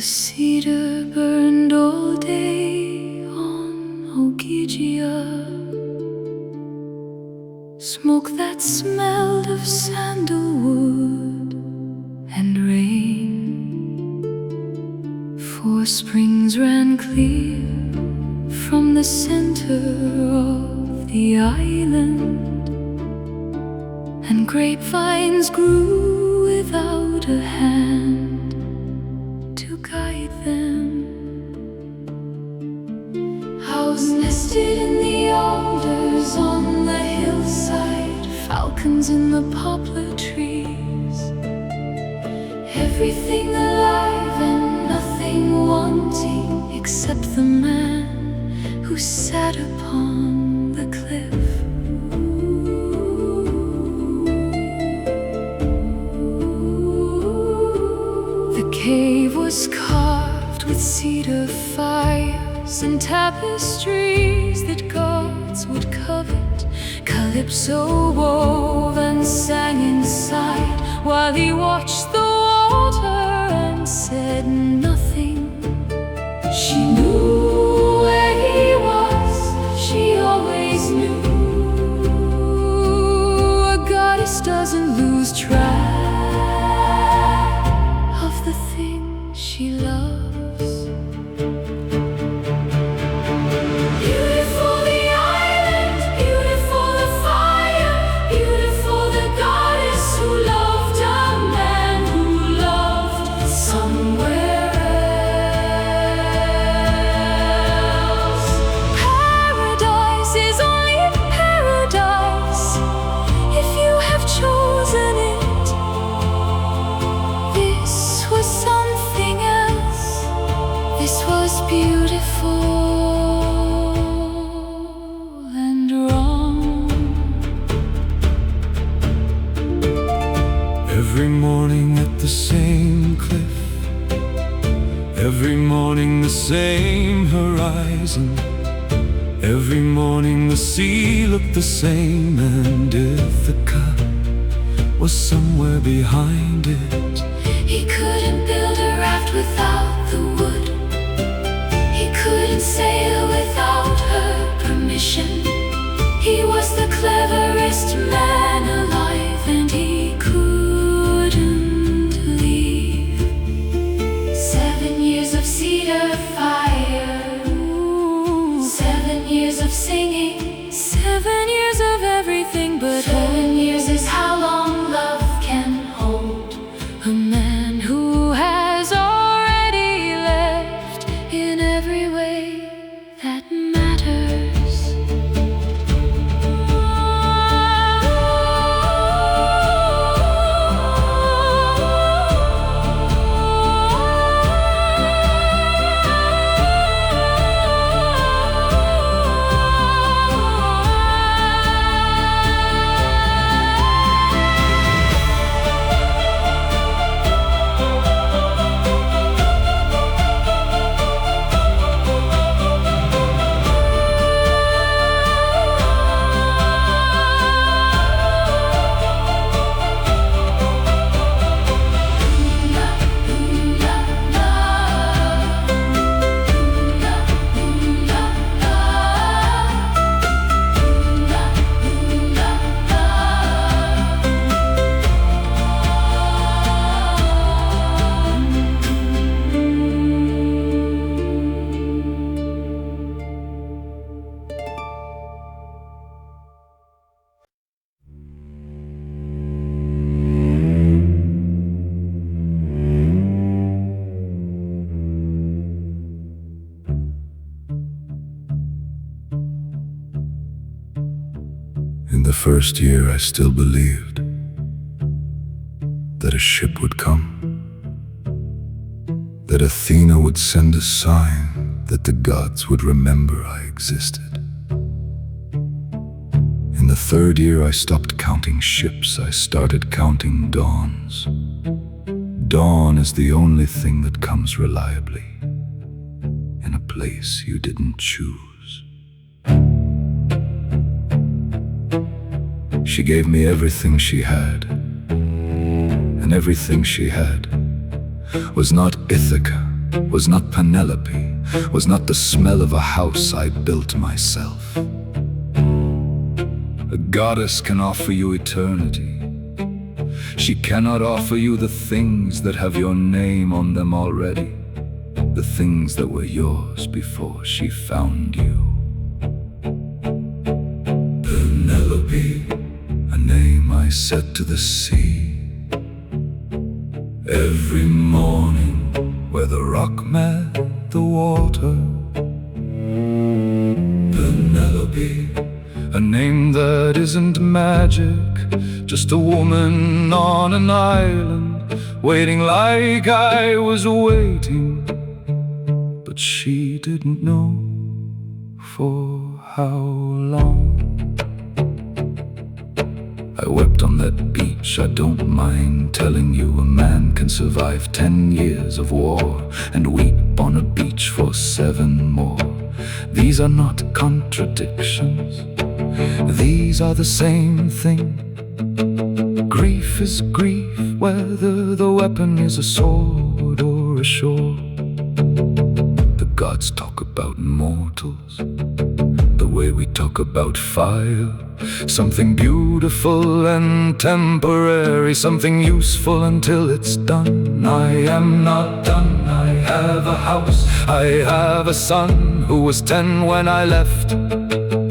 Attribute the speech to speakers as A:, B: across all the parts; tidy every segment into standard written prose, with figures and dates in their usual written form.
A: cedar burned all day on Ogygia, smoke that smelled of sandalwood and rain. 4 springs ran clear from the center of the island, and grapevines grew without a hand to guide them. Owls nested in the alders on the hillside, falcons in the poplar trees. Everything alive and nothing wanting except the man who sat upon the cliff. The cave was carved with cedar fires and tapestries that gods would covet. Calypso wove and sang inside while he watched the water and said nothing. She knew where he was, she always knew. A goddess doesn't lose track of the thing she loves. Beautiful the island, beautiful the fire, beautiful the goddess who loved a man who loved somewhere else. Paradise is only paradise if you have chosen it. This was something else. This was beautiful and wrong.
B: Every morning at the same cliff, every morning the same horizon, every morning the sea looked the same, and Ithaca was somewhere behind it.
A: He couldn't build a raft without the wood. He couldn't sail without her permission. He was the cleverest man alive, and he couldn't leave. 7 years of cedar fire, 7 years of singing, 7 years of everything but 7 years is how long love can hold a man who has already left in every way that matters.
B: In the first year I still believed that a ship would come, that Athena would send a sign, that the gods would remember I existed. In the 3rd year I stopped counting ships, I started counting dawns. Dawn is the only thing that comes reliably in a place you didn't choose. She gave me everything she had, and everything she had was not Ithaca, was not Penelope, was not the smell of a house I built myself. A goddess can offer you eternity. She cannot offer you the things that have your name on them already, the things that were yours before she found you. Penelope, a name I set to the sea. Every morning where the rock met the water. Penelope, a name that isn't magic, just a woman on an island, waiting like I was waiting. But she didn't know for how long. I wept on that beach. I don't mind telling you, a man can survive 10 years of war and weep on a beach for 7 more. These are not contradictions, these are the same thing. Grief is grief, whether the weapon is a sword or a shore. The gods talk about mortals the way we talk about fire. Something beautiful and temporary, something useful until it's done. I am not done. I have a house, I have a son who was 10 when I left.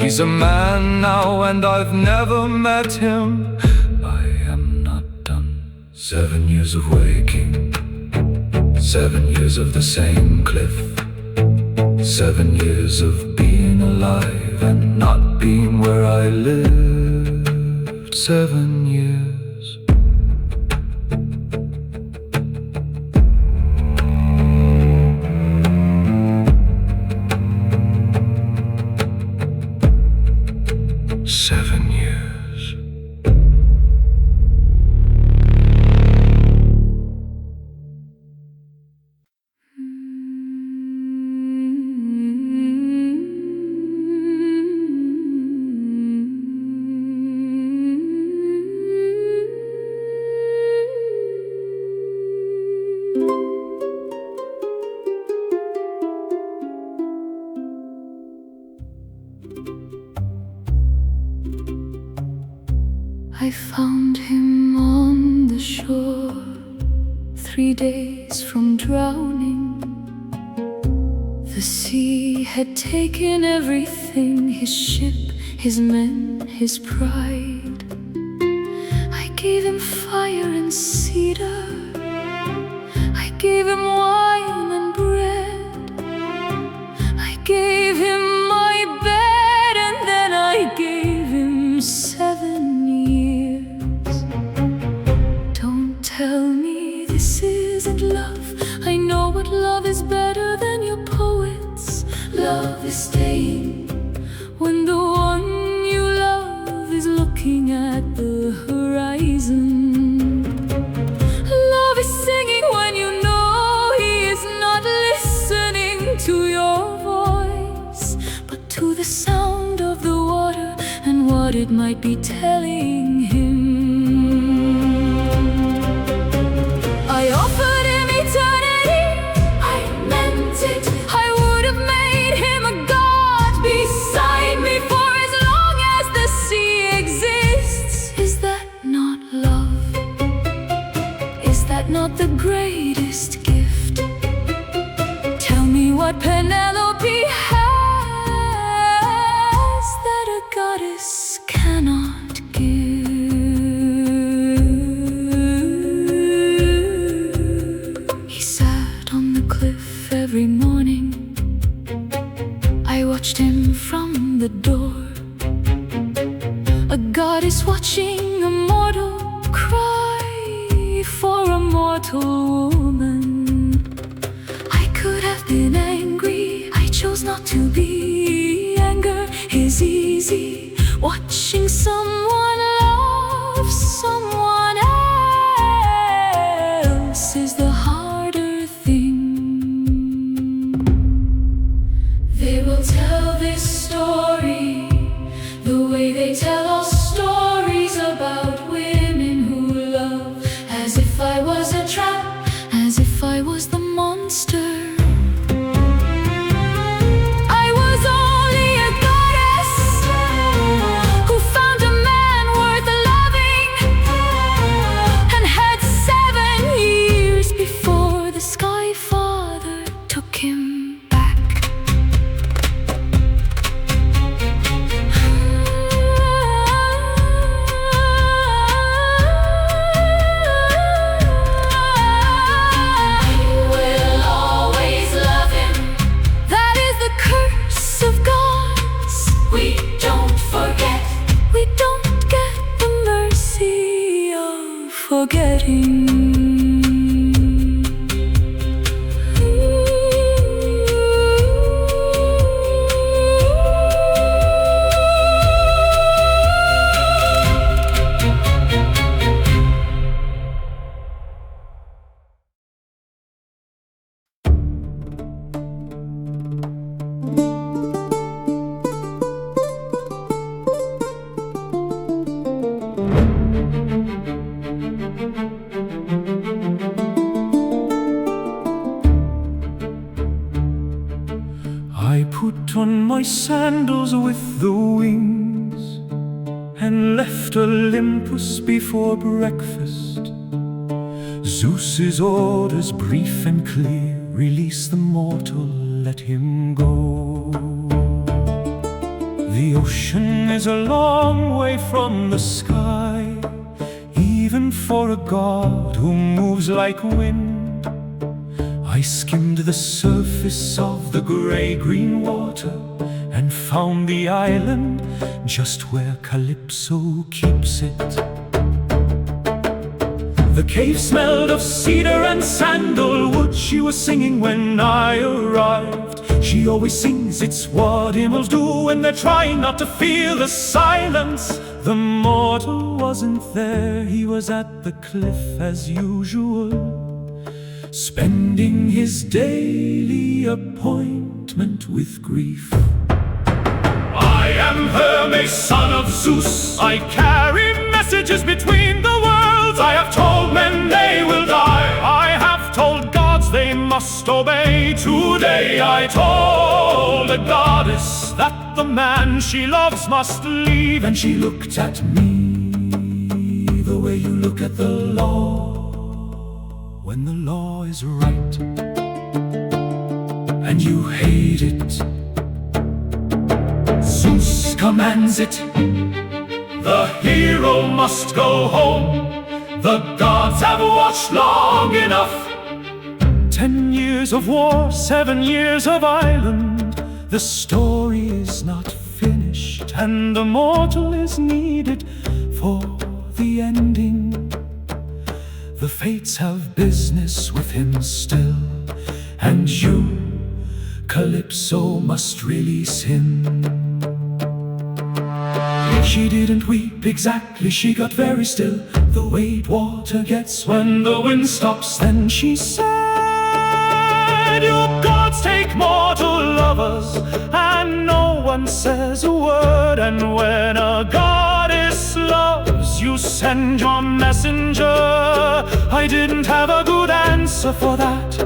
B: He's a man now and I've never met him. I am not done. 7 years of waking, 7 years of the same cliff, 7 years of being alive and not being where I lived. 7 years.
A: I found him on the shore, 3 days from drowning. The sea had taken everything, his ship, his men, his pride. I gave him fire and cedar, I gave him wine and bread, I gave him my bed, and then I gave him 7 years. Don't tell me this isn't love. I know what love is better than your poets. Love is staying when the one you love is looking at the horizon. Love is singing when you know he is not listening to your voice, but to the sound of the water and what it might be telling him. I offered him eternity, I meant it. I would have made him a god beside me for as long as the sea exists. Is that not love? Is that not the greatest gift? Tell me what Penelope has that a goddess cannot give. He sat on the cliff every morning. I watched him from the door. A goddess watching a mortal cry for a mortal woman. I could have been angry, I chose not to be. Anger is easy, watching someone love someone else is the harder thing. They will tell this story the way they tell all stories about women who love, as if I was a trap, as if I was the monster.
C: I put on my sandals with the wings and left Olympus before breakfast. Zeus's orders, brief and clear: release the mortal, let him go. The ocean is a long way from the sky, even for a god who moves like wind. I skimmed the surface of the gray-green water and found the island just where Calypso keeps it. The cave smelled of cedar and sandalwood. She was singing when I arrived. She always sings, it's what immortals do when they're trying not to feel the silence. The mortal wasn't there, he was at the cliff as usual, spending his daily appointment with grief. I am Hermes, son of Zeus. I carry messages between the worlds. I have told men they will die. I have told gods they must obey. Today I told a goddess that the man she loves must leave. And she looked at me the way you look at the law when the law is right and you hate it. Zeus commands it. The hero must go home. The gods have watched long enough. 10 years of war, 7 years of island. The story is not finished, and the mortal is needed for the ending. The fates have business with him still, and you, Calypso, must release him. She didn't weep exactly, she got very still, the way water gets when the wind stops. Then she said, you gods take mortal lovers, and no one says a word. And when a goddess loves, you send your messenger. I didn't have a good answer for that.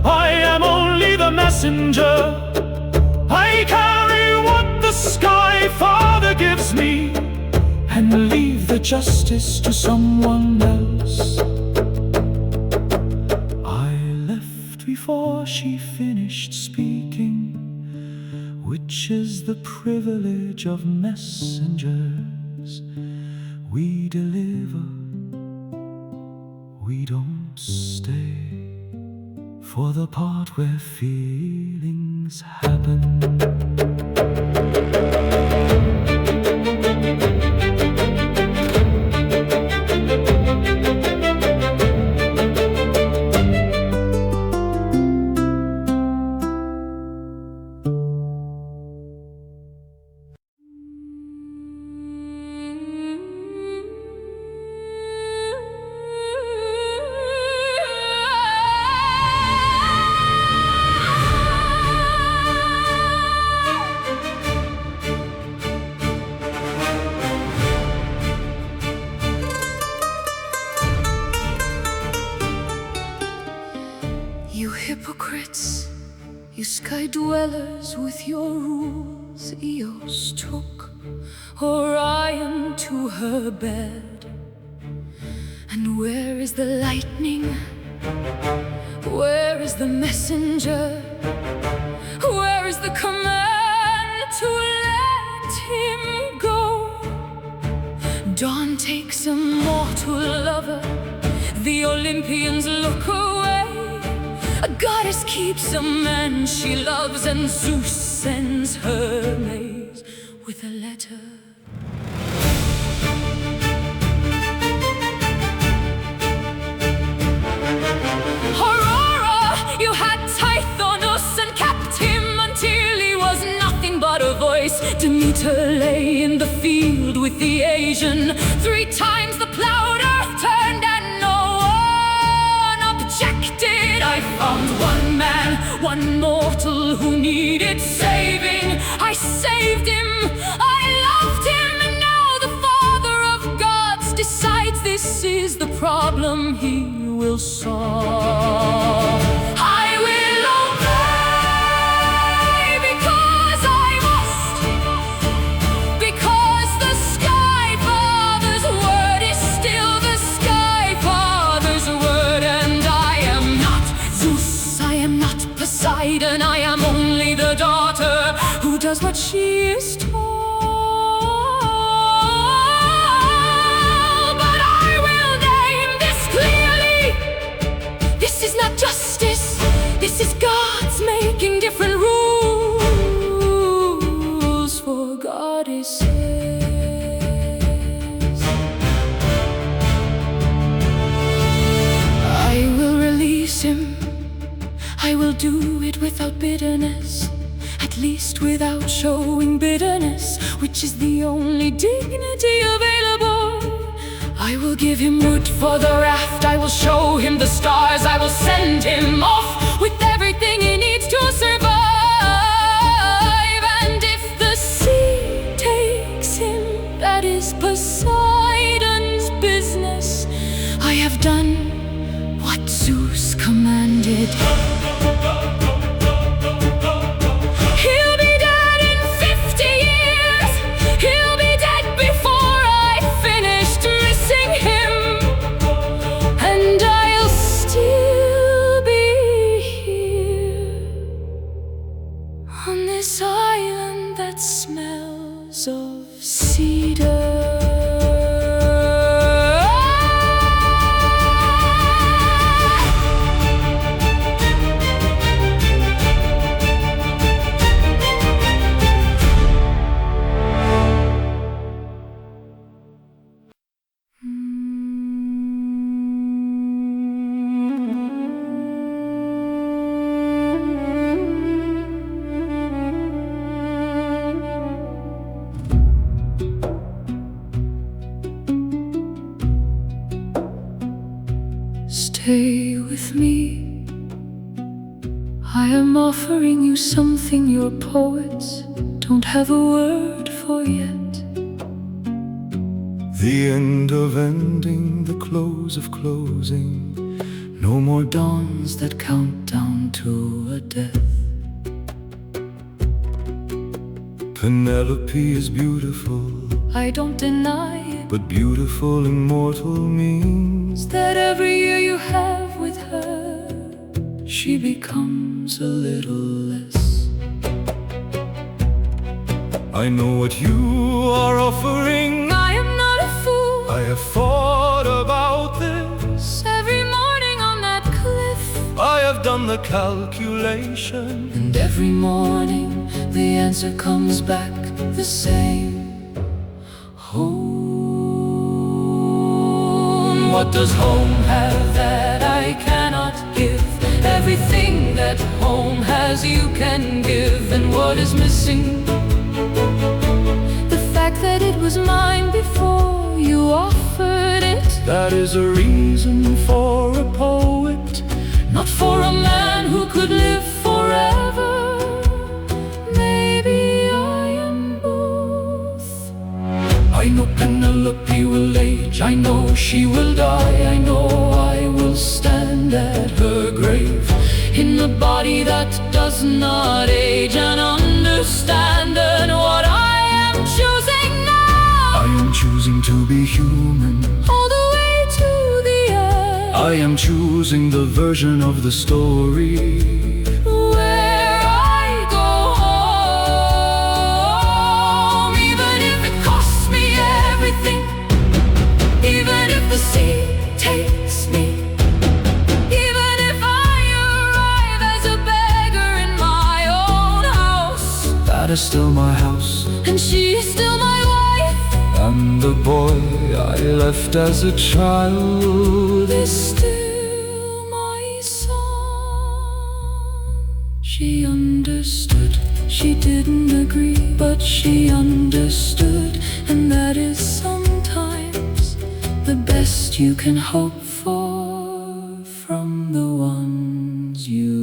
C: I am only the messenger. I carry what the Sky Father gives me, and leave the justice to someone else. I left before she finished speaking, which is the privilege of messengers. We deliver, we don't stay for the part where feelings happen.
A: You hypocrites, you sky dwellers, with your rules Eos took Orion to her bed. And where is the lightning? Where is the messenger? Where is the command to let him go? Dawn takes a mortal lover, the Olympians look away. A goddess keeps a man she loves, and Zeus sends Hermes with a letter. Aurora, you had Tithonus and kept him until he was nothing but a voice. Demeter lay in the field with the Asian. 3 times the plowed earth turned and no one objected. I found one man, one mortal who needed saving. I saved him, I loved him, and now the Father of gods decides this is the problem he will solve. I will obey because when I am only the daughter who does what she is told. But I will name this clearly. This is not justice, this is God's making different rules for goddesses. I will release him, I will do it without bitterness, at least without showing bitterness, which is the only dignity available. I will give him wood for the raft, I will show him the stars, I will send him off with everything he needs to survive. And if the sea takes him, that is Poseidon's business. I have done what Zeus commanded. He'll be dead in 50 years. He'll be dead before I finish dressing him. And I'll still be here on this island that smells of cedar. Stay with me. I am offering you something your poets don't have a word for yet.
B: The end of ending, the close of closing. No more dawns that count down to a death. Penelope is beautiful,
A: I don't deny it,
B: but beautiful immortal means
A: that every year you have with her,
B: she becomes a little less. I know what you are offering.
A: I am not a fool.
B: I have thought about this.
A: Every morning on that cliff,
B: I have done the calculation,
A: and every morning the answer comes back the same. Home. What does home have that I cannot give? Everything that home has you can give. And what is missing? The fact that it was mine before you offered it.
B: that is a reason for a poet,
A: not for a man who could live forever. Maybe I am both.
B: I know Penelope will age, I know she will die, I know I will stand at her grave,
A: in a body that does not age and understand. And what I am choosing now,
B: I am choosing to be human,
A: all the way to the end.
B: I am choosing the version of the story
A: where I go home, even if it costs me everything, even if the sea takes me, even if I arrive as a beggar in my own house.
B: that is still my house,
A: And she is still my wife.
B: and the boy I left as a child
A: Is still my son. She understood, she didn't agree, but she understood. And that is sometimes the best you can hope for from the ones you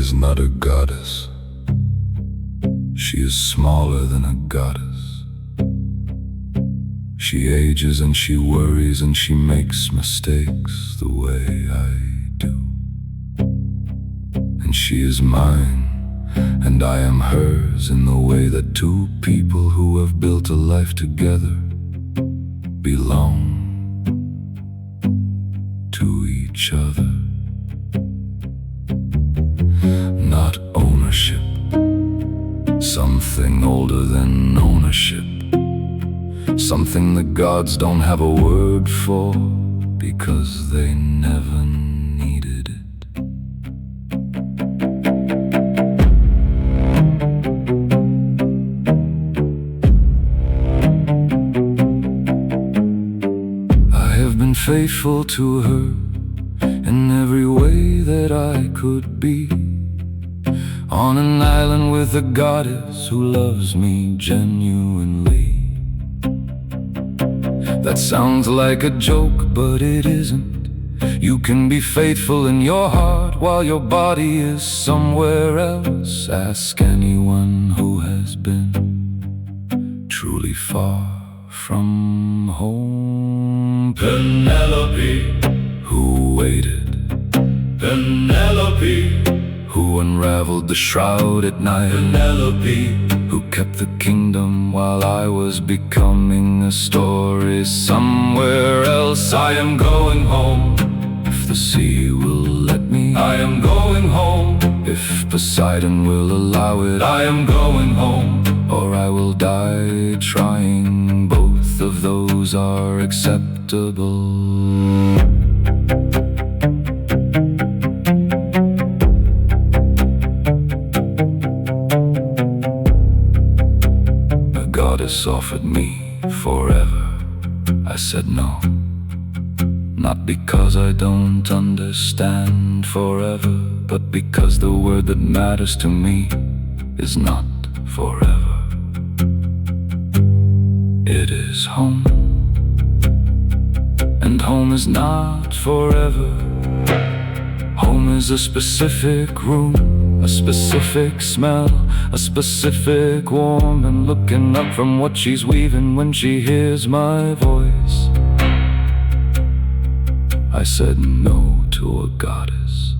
B: is not a goddess. She is smaller than a goddess. She ages and she worries and she makes mistakes the way I do. And she is mine, and I am hers in the way that two people who have built a life together belong to each other. Not ownership, something older than ownership, something the gods don't have a word for because they never needed it. I have been faithful to her in every way that I could be, on an island with a goddess who loves me genuinely. That sounds like a joke, but it isn't. You can be faithful in your heart while your body is somewhere else. Ask anyone who has been truly far from home. Penelope, who waited. Penelope, who unraveled the shroud at night. Penelope, who kept the kingdom while I was becoming a story somewhere else. I am going home, if the sea will let me. I am going home, if Poseidon will allow it. I am going home, or I will die trying. Both of those are acceptable. Offered me forever. I said no, not because I don't understand forever, but because the word that matters to me is not forever. It is home, and home is not forever. Home is a specific room, a specific smell, a specific woman looking up from what she's weaving when she hears my voice. I said no to a goddess.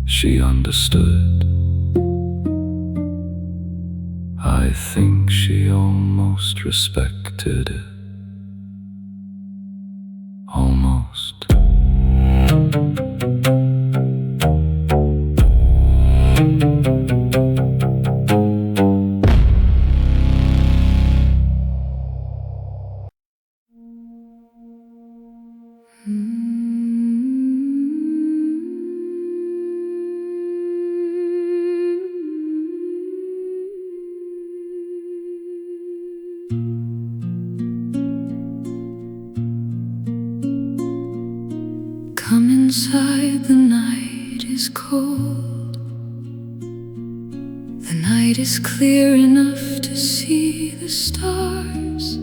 B: She understood. I think she almost respected it. Almost.
A: Come inside, the night is cold. The night is clear enough to see the stars.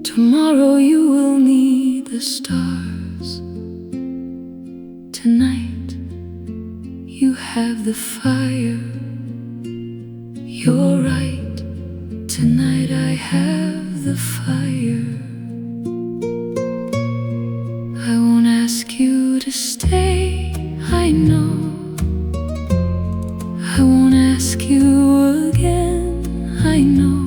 A: Tomorrow you will need the stars. Tonight you have the fire. You're right, tonight I have the fire. I won't ask you to stay, I know. I won't ask you again, I know.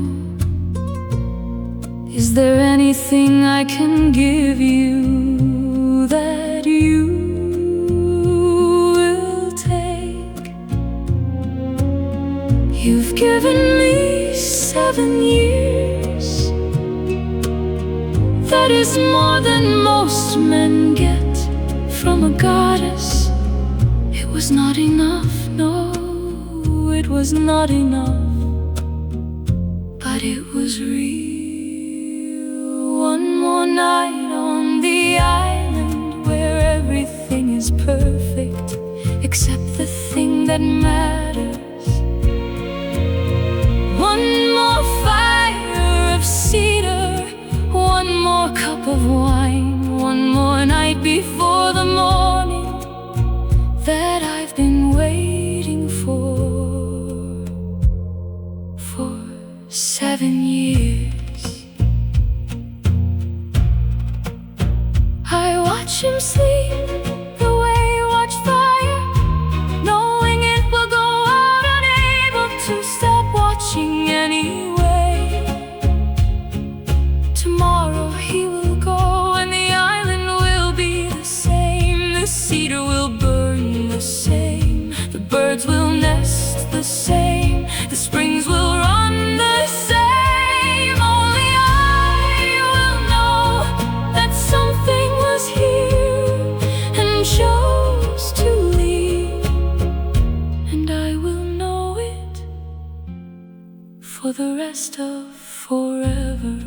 A: Is there anything I can give you that you will take? You've given me 7 years. That is more than most men get from a goddess. It was not enough, no, it was not enough, but it was real. One more night on the island where everything is perfect except the thing that matters. One more fire of cedar, one more cup of wine, one more night before the morning that years. I watch him sleep the way you watch fire, knowing it will go out, unable to stop watching anyway. Tomorrow he will go and the island will be the same. The cedar will burn the same, the birds will nest the same, the springs will run the same. Only I will know that something was here and chose to leave, and I will know it for the rest of forever.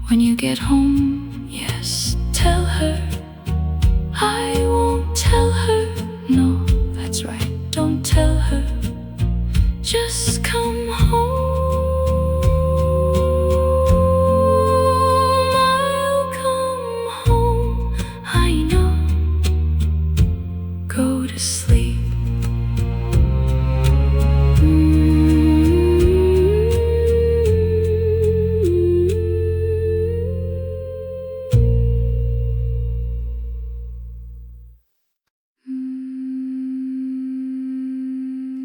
A: When you get home, yes, tell her. I won't tell her, no, that's right, don't tell her. Just come home. I'll come home, I know. Go to sleep.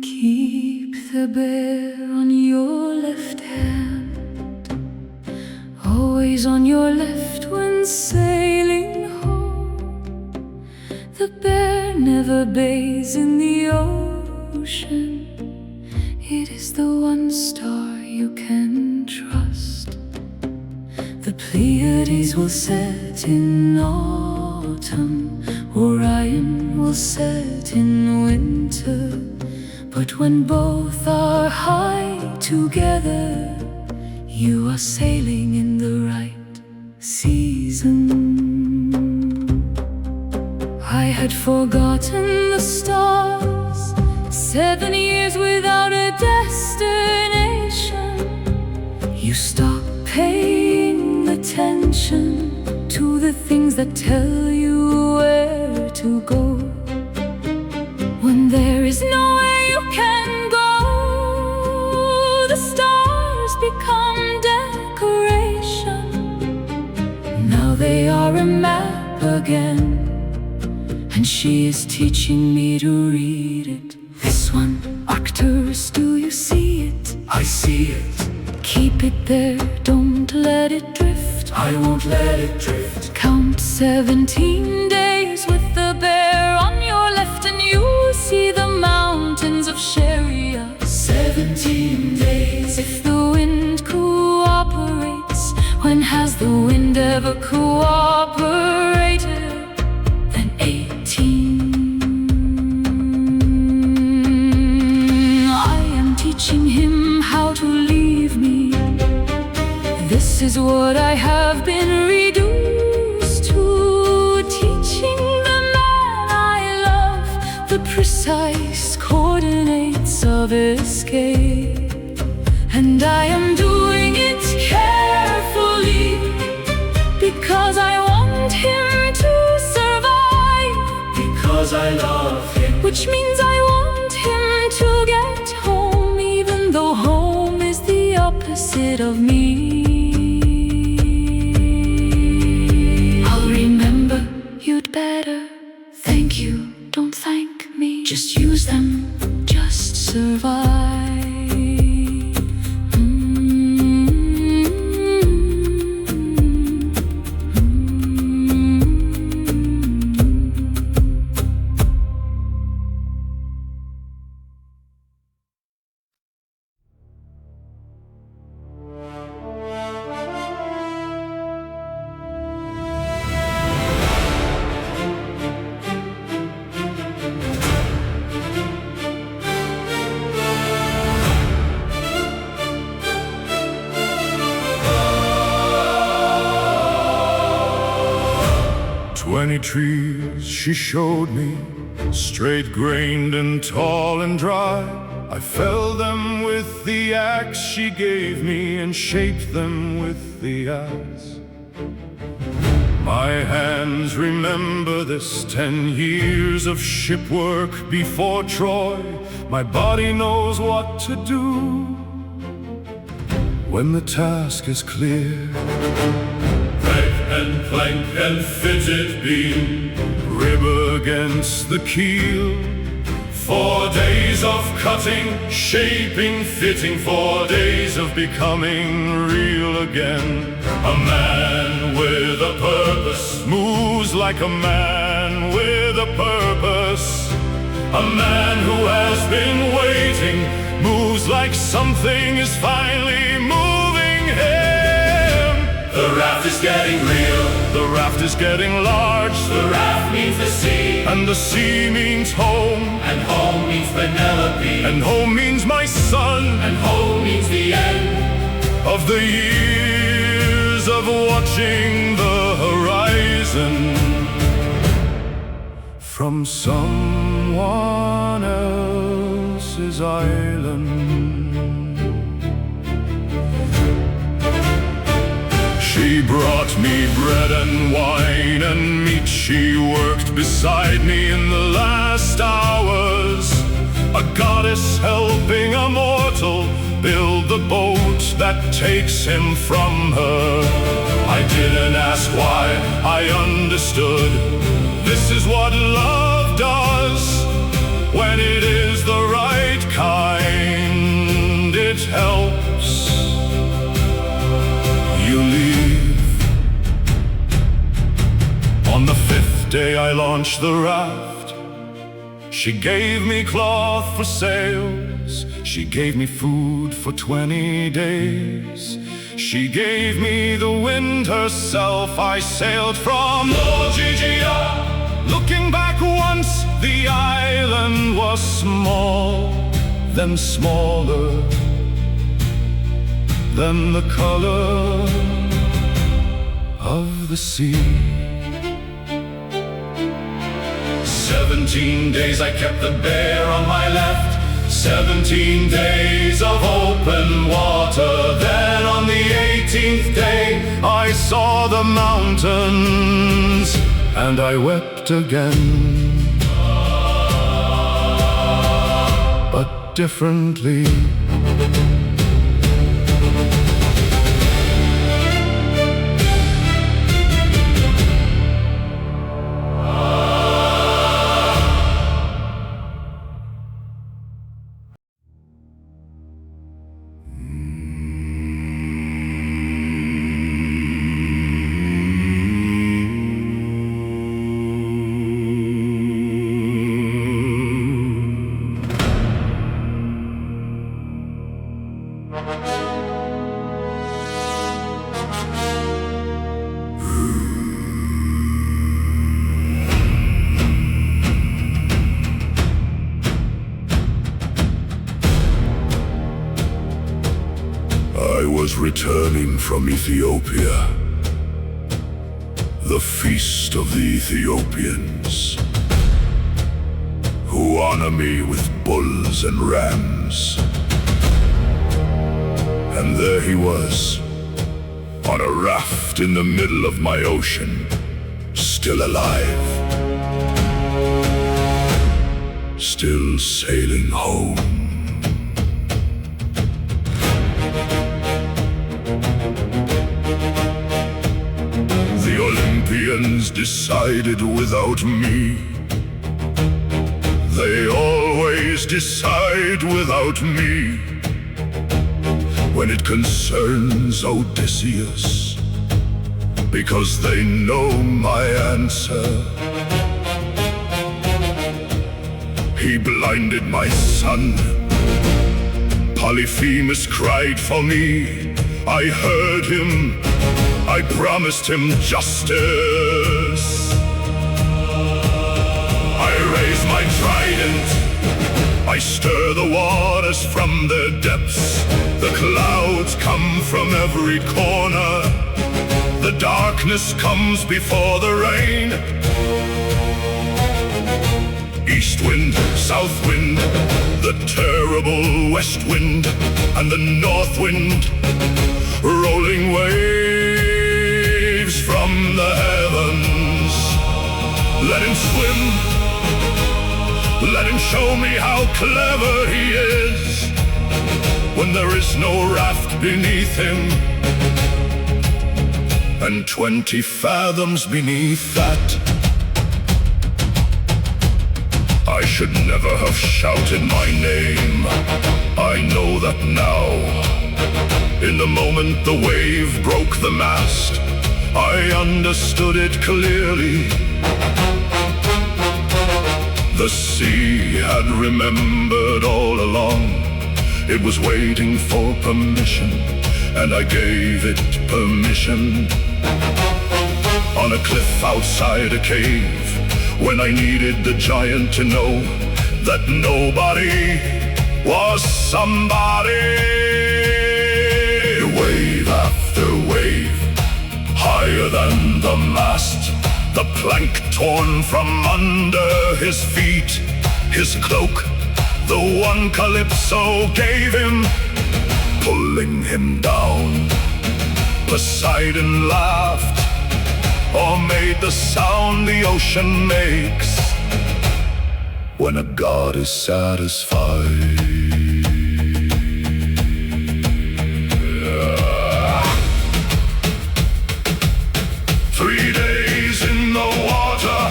A: Keep the bear on your left hand, always on your left when sailing home. The bear never bathes in the ocean, it is the one star you can trust. The Pleiades will set in autumn, Orion will set in winter. But when both are high together, you are sailing in the right season. I had forgotten the stars, 7 years without a destination. You stop paying attention to the things that tell you where to go. When there is nowhere you can go, the stars become decoration. Now they are a map again, and she is teaching me to read it. This one, Arcturus, do you see it?
C: I see it.
A: Keep it there, don't let it drift.
C: I won't let it drift.
A: Count 17 days with the bear on your left, and you will see the mountains of Sharia.
C: 17 days.
A: If the wind cooperates, when has the wind ever cooperated? Then 18. I am teaching him how to leave me. This is what I have been reduced to, teaching the man I love the precise coordinates of escape. And I am doing it carefully, because I want him to survive.
C: Because I love him.
A: Which means I want him to get home, even though home is the opposite of me. I'll remember, you'd better. Thank you, don't thank me. Just use them, just survive.
C: Many trees she showed me, straight-grained and tall and dry. I felled them with the axe she gave me and shaped them with the axe. My hands remember this 10 years of shipwork before Troy. My body knows what to do
B: when the task is clear.
C: Peg and plank and fitted beam,
B: Rib against the keel.
C: 4 days of cutting, shaping, fitting, 4 days of becoming real again.
B: A man with a purpose moves like a man with a purpose.
C: A man who has been waiting
B: Moves like something is finally moving him.
C: The raft is getting real,
B: The raft is getting large,
C: the raft means the sea,
B: and the sea means home,
C: and home means Penelope,
B: and home means my son.
C: and home means the end.
B: Of the years of watching the horizon from someone else's island. She brought me bread and wine and meat. She worked beside me in the last hours. A goddess helping a mortal build the boat that takes him from her. I didn't ask why, I understood. This is what love does when it is the right kind. It helps you leave. On the 5th day I launched the raft. She gave me cloth for sails. She gave me food for 20 days. She gave me the wind herself. I sailed from Ogygia. Looking back once, the island was small, then smaller, then the color of the sea.
C: 17 days I kept the bear on my left, 17 days of open water. Then on the 18th day
B: I saw the mountains and I wept again, but differently. I was returning from Ethiopia, the feast of the Ethiopians, who honor me with bulls and rams. And there he was, on a raft in the middle of my ocean, still alive, still sailing home. The Olympians decided without me. They always decide without me. When it concerns Odysseus, because they know my answer. He blinded my son. Polyphemus cried for me. I heard him. I promised him justice. I raise my trident. I stir the waters from their depths. The clouds come from every corner. The darkness comes before the rain. East wind, south wind, the terrible west wind, and the north wind, rolling waves from the heavens. Let him swim. Let him show me how clever he is.
C: when there is no raft beneath him, and 20 fathoms beneath that. I should never have shouted my name. I know that now. In the moment the wave broke the mast, I understood it clearly. The sea had remembered all along. It was waiting for permission, and I gave it permission. On a cliff outside a cave, when I needed the giant to know that nobody was somebody. Wave after wave, higher than the mast, the plank torn from under his feet, his cloak, the one Calypso gave him, pulling him down. Poseidon laughed, or made the sound the ocean makes when a god is satisfied. 3 days in the water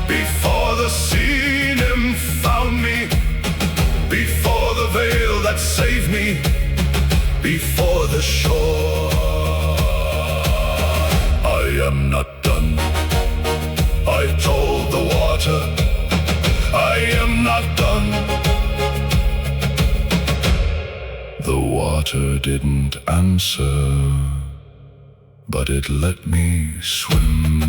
C: before the sea nymph found me, before the veil that saved me, before the shore. I am not done, I told the water. I am not done. The water didn't answer, but it let me swim.